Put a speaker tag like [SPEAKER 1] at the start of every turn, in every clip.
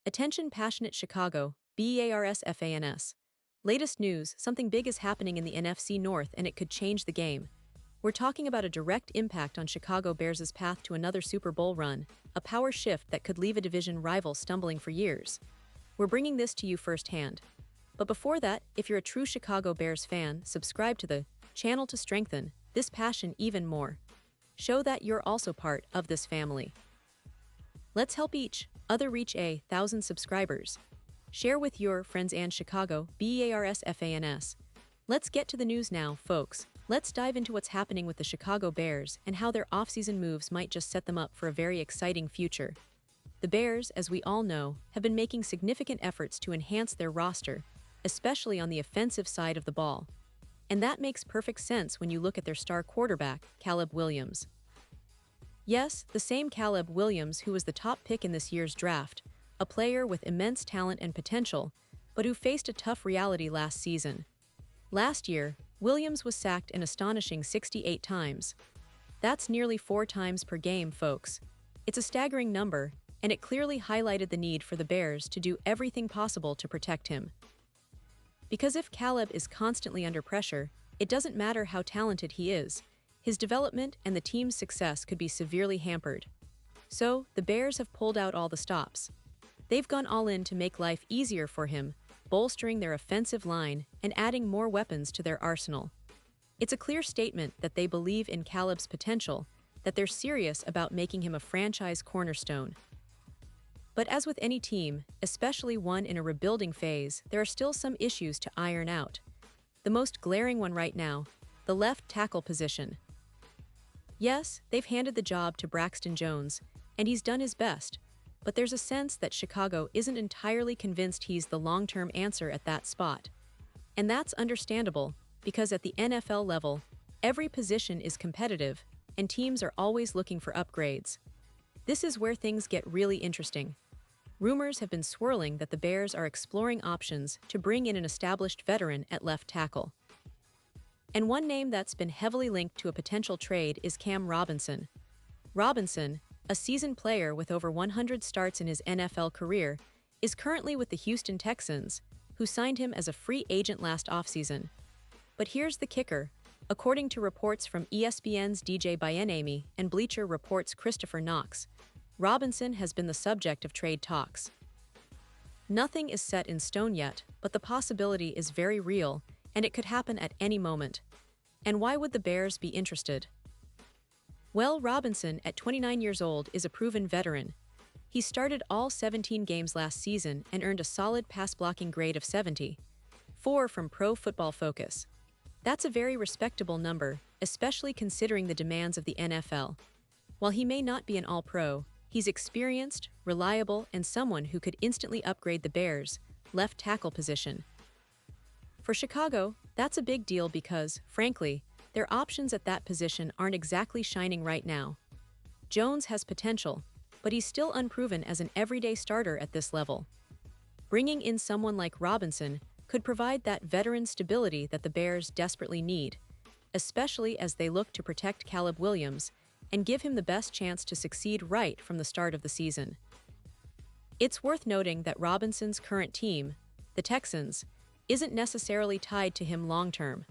[SPEAKER 1] Attention passionate Chicago, Bears fans. Latest news, something big is happening in the NFC North and it could change the game. We're talking about a direct impact on Chicago Bears' path to another Super Bowl run, a power shift that could leave a division rival stumbling for years. We're bringing this to you firsthand. But before that, if you're a true Chicago Bears fan, subscribe to the channel to strengthen this passion even more. Show that you're also part of this family. Let's help each other reach 1,000 subscribers. Share with your friends and Chicago Bears fans. Let's get to the news now, folks. Let's dive into what's happening with the Chicago Bears and how their offseason moves might just set them up for a very exciting future. The Bears, as we all know, have been making significant efforts to enhance their roster, especially on the offensive side of the ball. And that makes perfect sense when you look at their star quarterback, Caleb Williams. Yes, the same Caleb Williams who was the top pick in this year's draft, a player with immense talent and potential, but who faced a tough reality last season. Last year, Williams was sacked an astonishing 68 times. That's nearly 4 times per game, folks. It's a staggering number, and it clearly highlighted the need for the Bears to do everything possible to protect him. Because if Caleb is constantly under pressure, it doesn't matter how talented he is, his development and the team's success could be severely hampered. So, the Bears have pulled out all the stops. They've gone all in to make life easier for him, bolstering their offensive line and adding more weapons to their arsenal. It's a clear statement that they believe in Caleb's potential, that they're serious about making him a franchise cornerstone. But as with any team, especially one in a rebuilding phase, there are still some issues to iron out. The most glaring one right now, the left tackle position. Yes, they've handed the job to Braxton Jones, and he's done his best, but there's a sense that Chicago isn't entirely convinced he's the long-term answer at that spot. And that's understandable, because at the NFL level, every position is competitive, and teams are always looking for upgrades. This is where things get really interesting. Rumors have been swirling that the Bears are exploring options to bring in an established veteran at left tackle. And one name that's been heavily linked to a potential trade is Cam Robinson. Robinson, a seasoned player with over 100 starts in his NFL career, is currently with the Houston Texans, who signed him as a free agent last offseason. But here's the kicker. According to reports from ESPN's DJ Bienemy and Bleacher Report's Christopher Knox, Robinson has been the subject of trade talks. Nothing is set in stone yet, but the possibility is very real, and it could happen at any moment. And why would the Bears be interested? Well, Robinson, at 29 years old, is a proven veteran. He started all 17 games last season and earned a solid pass-blocking grade of 74 from Pro Football Focus. That's a very respectable number, especially considering the demands of the NFL. While he may not be an all-pro, he's experienced, reliable, and someone who could instantly upgrade the Bears' left tackle position. For Chicago, that's a big deal because, frankly, their options at that position aren't exactly shining right now. Jones has potential, but he's still unproven as an everyday starter at this level. Bringing in someone like Robinson could provide that veteran stability that the Bears desperately need, especially as they look to protect Caleb Williams and give him the best chance to succeed right from the start of the season. It's worth noting that Robinson's current team, the Texans, isn't necessarily tied to him long-term.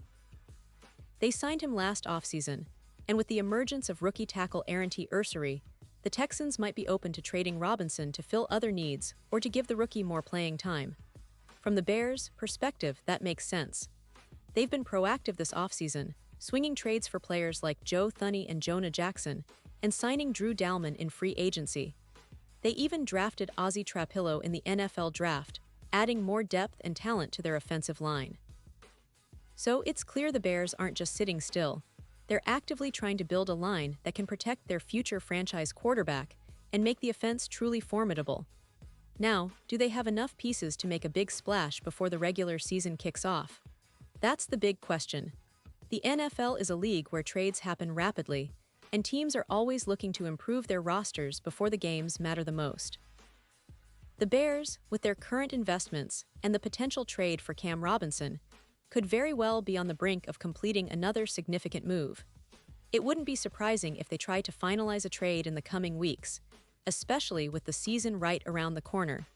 [SPEAKER 1] They signed him last offseason, and with the emergence of rookie tackle Aaron T. Ursery, the Texans might be open to trading Robinson to fill other needs or to give the rookie more playing time. From the Bears' perspective, that makes sense. They've been proactive this offseason, swinging trades for players like Joe Thuney and Jonah Jackson, and signing Drew Dalman in free agency. They even drafted Ozzie Trapillo in the NFL draft, adding more depth and talent to their offensive line. So it's clear the Bears aren't just sitting still. They're actively trying to build a line that can protect their future franchise quarterback and make the offense truly formidable. Now, do they have enough pieces to make a big splash before the regular season kicks off? That's the big question. The NFL is a league where trades happen rapidly, and teams are always looking to improve their rosters before the games matter the most. The Bears, with their current investments and the potential trade for Cam Robinson, could very well be on the brink of completing another significant move. It wouldn't be surprising if they try to finalize a trade in the coming weeks, especially with the season right around the corner.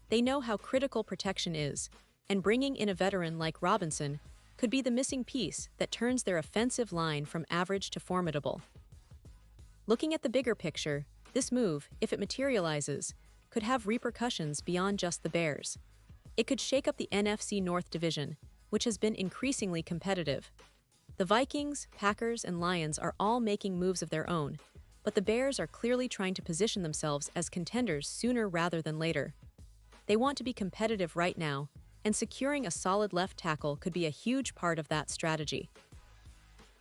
[SPEAKER 1] They know how critical protection is, and bringing in a veteran like Robinson could be the missing piece that turns their offensive line from average to formidable. Looking at the bigger picture, this move, if it materializes, could have repercussions beyond just the Bears. It could shake up the NFC North division, which has been increasingly competitive. The Vikings, Packers, and Lions are all making moves of their own, but the Bears are clearly trying to position themselves as contenders sooner rather than later. They want to be competitive right now, and securing a solid left tackle could be a huge part of that strategy.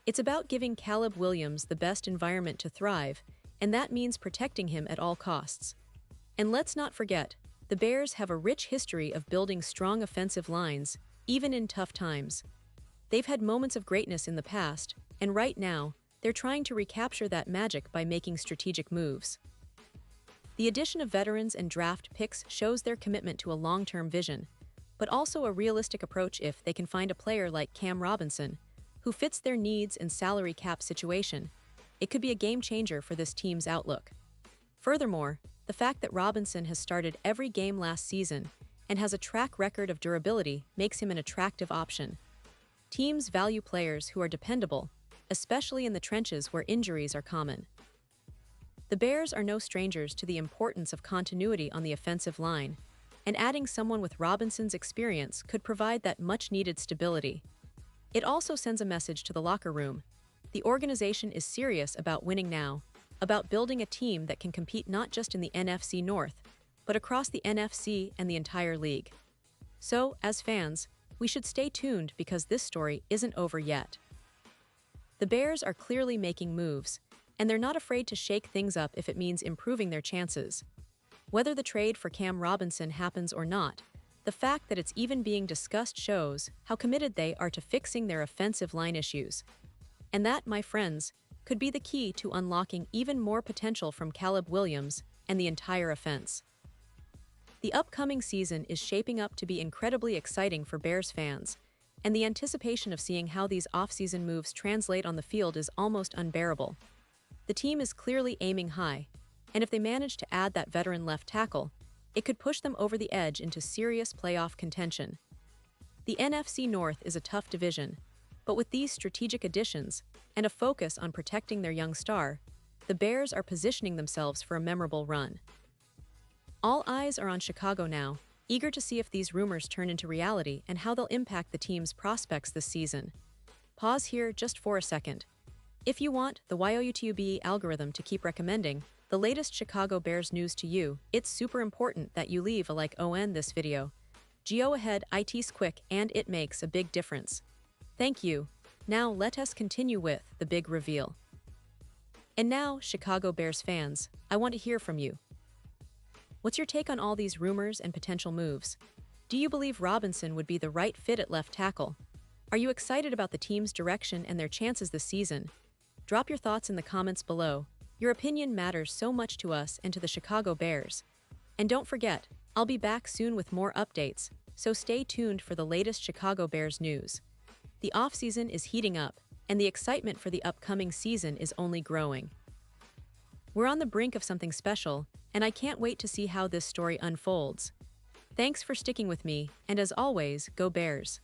[SPEAKER 1] It's about giving Caleb Williams the best environment to thrive, and that means protecting him at all costs. And let's not forget, the Bears have a rich history of building strong offensive lines, even in tough times. They've had moments of greatness in the past, and right now, they're trying to recapture that magic by making strategic moves. The addition of veterans and draft picks shows their commitment to a long-term vision, but also a realistic approach if they can find a player like Cam Robinson, who fits their needs and salary cap situation. It could be a game changer for this team's outlook. Furthermore, the fact that Robinson has started every game last season and has a track record of durability makes him an attractive option. Teams value players who are dependable, especially in the trenches where injuries are common. The Bears are no strangers to the importance of continuity on the offensive line, and adding someone with Robinson's experience could provide that much-needed stability. It also sends a message to the locker room. The organization is serious about winning now, about building a team that can compete not just in the NFC North, but across the NFC and the entire league. So, as fans, we should stay tuned because this story isn't over yet. The Bears are clearly making moves, and they're not afraid to shake things up if it means improving their chances. Whether the trade for Cam Robinson happens or not, the fact that it's even being discussed shows how committed they are to fixing their offensive line issues. And that, my friends, could be the key to unlocking even more potential from Caleb Williams and the entire offense. The upcoming season is shaping up to be incredibly exciting for Bears fans, and the anticipation of seeing how these offseason moves translate on the field is almost unbearable. The team is clearly aiming high, and if they manage to add that veteran left tackle, it could push them over the edge into serious playoff contention. The NFC North is a tough division, but with these strategic additions and a focus on protecting their young star, the Bears are positioning themselves for a memorable run. All eyes are on Chicago now, eager to see if these rumors turn into reality and how they'll impact the team's prospects this season. Pause here just for a second. If you want the YouTube algorithm to keep recommending the latest Chicago Bears news to you, it's super important that you leave a like on this video. Go ahead, it's quick and it makes a big difference. Thank you. Now let us continue with the big reveal. And now, Chicago Bears fans, I want to hear from you. What's your take on all these rumors and potential moves? Do you believe Robinson would be the right fit at left tackle? Are you excited about the team's direction and their chances this season? Drop your thoughts in the comments below. Your opinion matters so much to us and to the Chicago Bears. And don't forget, I'll be back soon with more updates, so stay tuned for the latest Chicago Bears news. The offseason is heating up, and the excitement for the upcoming season is only growing. We're on the brink of something special, and I can't wait to see how this story unfolds. Thanks for sticking with me, and as always, go Bears!